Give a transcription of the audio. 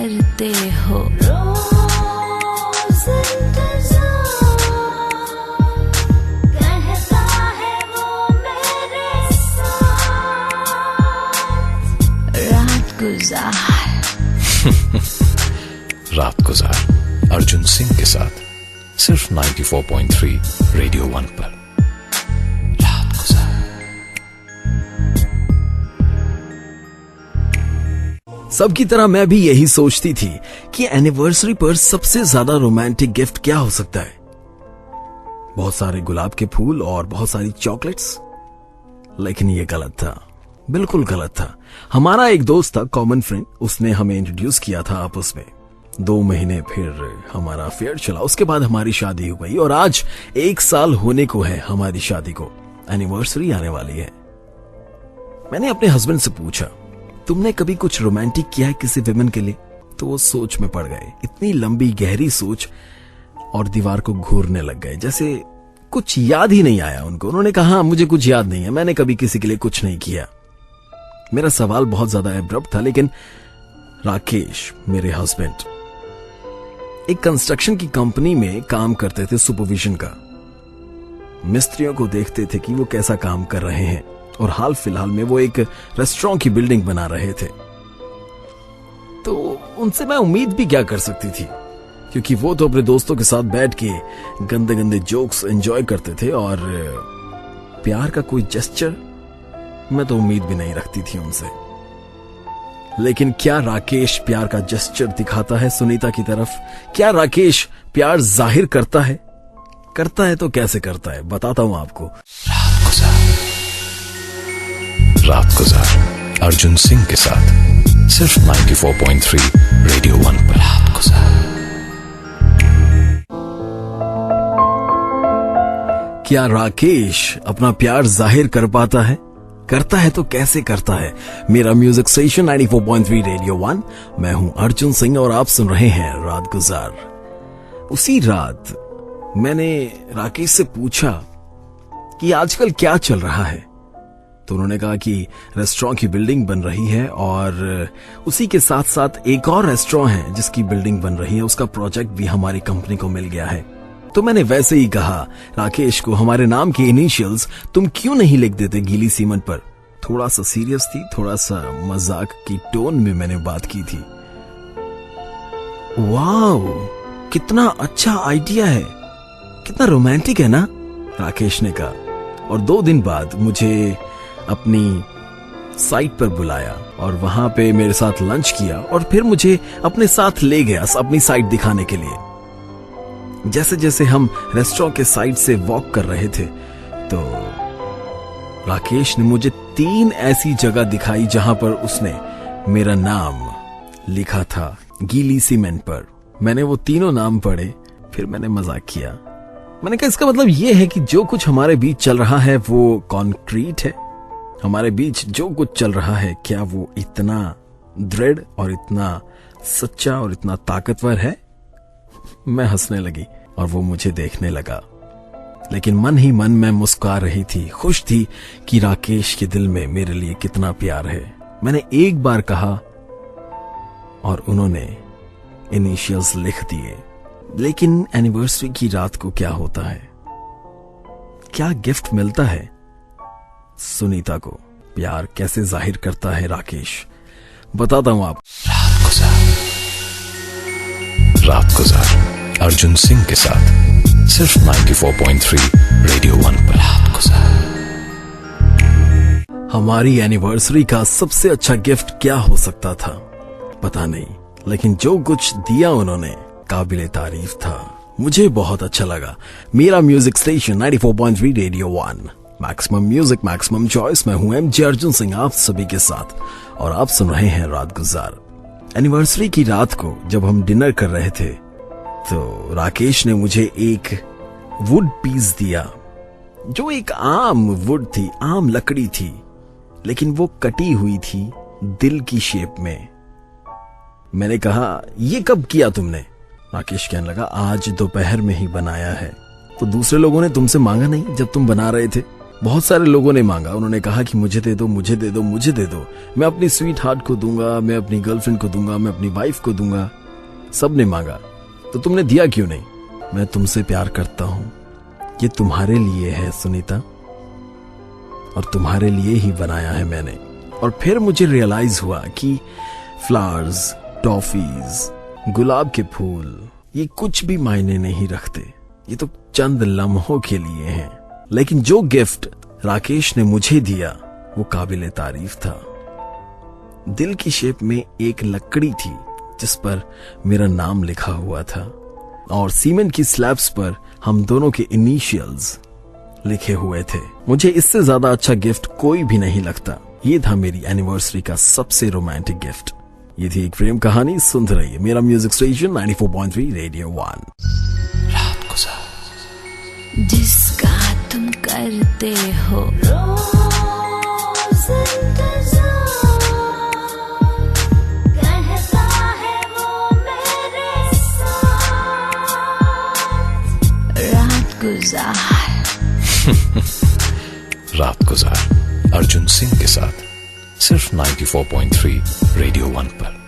करते हो। कहता है वो मेरे साथ रात गुजार। रात गुजार अर्जुन सिंह के साथ सिर्फ 94.3 रेडियो 1 पर। रात गुजार। सबकी तरह मैं भी यही सोचती थी कि एनिवर्सरी पर सबसे ज्यादा रोमांटिक गिफ्ट क्या हो सकता है। बहुत सारे गुलाब के फूल और बहुत सारी चॉकलेट्स। लेकिन ये गलत था, बिल्कुल गलत था। हमारा एक दोस्त था, कॉमन फ्रेंड, उसने हमें इंट्रोड्यूस किया था आपस में। 2 महीने फिर हमारा अफेयर चला, उसके बाद हमारी शादी हो गई और आज 1 साल होने को है हमारी शादी को। एनिवर्सरी आने वाली है। मैंने अपने हस्बैंड से पूछा, तुमने कभी कुछ रोमांटिक किया है किसी विमेन के लिए? तो वो सोच में पड़ गए, इतनी लंबी गहरी सोच, और दीवार को घूरने लग गए, जैसे कुछ याद ही नहीं आया उनको। उन्होंने कहा, मुझे कुछ याद नहीं है, मैंने कभी किसी के लिए कुछ नहीं किया। मेरा सवाल बहुत ज्यादा एब्रप्ट था, लेकिन राकेश, मेरे हस्बैंड, एक कंस्ट्रक्शन की कंपनी में काम करते थे, सुपरविजन का। मिस्त्रियों को देखते थे कि वो कैसा काम कर रहे हैं, और हाल फिलहाल में वो एक रेस्टोरेंट की बिल्डिंग बना रहे थे। तो उनसे मैं उम्मीद भी क्या कर सकती थी, क्योंकि वो तो अपने दोस्तों के साथ बैठ के गंदे गंदे जोक्स एंजॉय करते थे, और प्यार का कोई जेस्चर मैं तो उम्मीद भी नहीं रखती थी उनसे। लेकिन क्या राकेश प्यार का जेस्चर दिखाता है सुनीता की तरफ? क्या राकेश प्यार जाहिर करता है? करता है तो कैसे करता है, बताता हूं आपको। रात गुजार अर्जुन सिंह के साथ सिर्फ 94.3 रेडियो 1 पर। रात गुजार। क्या राकेश अपना प्यार जाहिर कर पाता है? करता है तो कैसे करता है? मेरा म्यूजिक स्टेशन 94.3 रेडियो 1, मैं हूं अर्जुन सिंह और आप सुन रहे हैं रात गुजार। उसी रात मैंने राकेश से पूछा कि आजकल क्या चल रहा है। तो उन्होंने कहा कि रेस्टोरेंट की बिल्डिंग बन रही है, और उसी के साथ साथ एक और रेस्टोरेंट है जिसकी बिल्डिंग बन रही है, उसका प्रोजेक्ट भी हमारी कंपनी को मिल गया है। तो मैंने वैसे ही कहा राकेश को, हमारे नाम के इनिशियल्स तुम क्यों नहीं लिख देते गीली सीमेंट पर? थोड़ा सा सीरियस थी, थोड़ा सा मजाक की टोन में मैंने बात की थी। वाह, कितना अच्छा आइडिया है, कितना रोमांटिक है ना, राकेश ने कहा। और 2 दिन बाद मुझे अपनी साइट पर बुलाया और वहां पे मेरे साथ लंच किया, और फिर मुझे अपने साथ ले गया अपनी साइट दिखाने के लिए। जैसे जैसे हम रेस्टोरेंट के साइड से वॉक कर रहे थे, तो राकेश ने मुझे 3 ऐसी जगह दिखाई जहां पर उसने मेरा नाम लिखा था गीली सीमेंट पर। मैंने वो तीनों नाम पढ़े, फिर मैंने मजाक किया। मैंने कहा, इसका मतलब ये है कि जो कुछ हमारे बीच चल रहा है वो कॉन्क्रीट है? हमारे बीच जो कुछ चल रहा है, क्या वो इतना दृढ़ और इतना सच्चा और इतना ताकतवर है? मैं हंसने लगी और वो मुझे देखने लगा, लेकिन मन ही मन में मुस्कुरा रही थी, खुश थी कि राकेश के दिल में मेरे लिए कितना प्यार है। मैंने एक बार कहा और उन्होंने इनिशियल्स लिख दिए। लेकिन एनिवर्सरी की रात को क्या होता है? क्या गिफ्ट मिलता है सुनीता को? प्यार कैसे जाहिर करता है राकेश? बताता हूं आप। रात गुजार अर्जुन सिंह के साथ सिर्फ 94.3 रेडियो 1 पर। रात गुजार। हमारी एनिवर्सरी का सबसे अच्छा गिफ्ट क्या हो सकता था पता नहीं, लेकिन जो कुछ दिया उन्होंने काबिले तारीफ था। मुझे बहुत अच्छा लगा। मेरा music station 94.3 radio 1, maximum music maximum choice. मैं हूं एमजे अर्जुन सिंह आप सभी के साथ, और आप सुन रहे हैं रात गुजार। एनिवर्सरी की रात को जब हम डिनर कर रहे थे, तो राकेश ने मुझे एक वुड पीस दिया, जो एक आम वुड थी, आम लकड़ी थी, लेकिन वो कटी हुई थी दिल की शेप में। मैंने कहा, ये कब किया तुमने? राकेश कहने लगा, आज दोपहर में ही बनाया है। तो दूसरे लोगों ने तुमसे मांगा नहीं जब तुम बना रहे थे? बहुत सारे लोगों ने मांगा, उन्होंने कहा कि मुझे दे दो, मुझे दे दो, मुझे दे दो, मैं अपनी स्वीट हार्ट को दूंगा, मैं अपनी गर्लफ्रेंड को दूंगा, मैं अपनी वाइफ को दूंगा। सबने मांगा, तो तुमने दिया क्यों नहीं? मैं तुमसे प्यार करता हूं, ये तुम्हारे लिए है सुनीता, और तुम्हारे लिए ही बनाया है मैंने। और फिर मुझे रियलाइज हुआ कि फ्लावर्स, टॉफीज, गुलाब के फूल, ये कुछ भी मायने नहीं रखते, ये तो चंद लम्हों के लिए हैं। लेकिन जो गिफ्ट राकेश ने मुझे दिया वो काबिले तारीफ था। दिल की शेप में एक लकड़ी थी जिस पर मेरा नाम लिखा हुआ था, और सीमेंट की स्लैब्स पर हम दोनों के इनिशियल्स लिखे हुए थे। मुझे इससे ज्यादा अच्छा गिफ्ट कोई भी नहीं लगता। ये था मेरी एनिवर्सरी का सबसे रोमांटिक गिफ्ट। ये थी एक प्रेम कहानी। सुनते रहिए मेरा म्यूजिक स्टेशन 94.3 रेडियो 1। रात गुजार, जिसका तुम करते हो रोज इंतजार, कहता है वो मेरे साथ रात गुजार। रात गुजार अर्जुन सिंह के साथ सिर्फ 94.3 रेडियो 1 पर।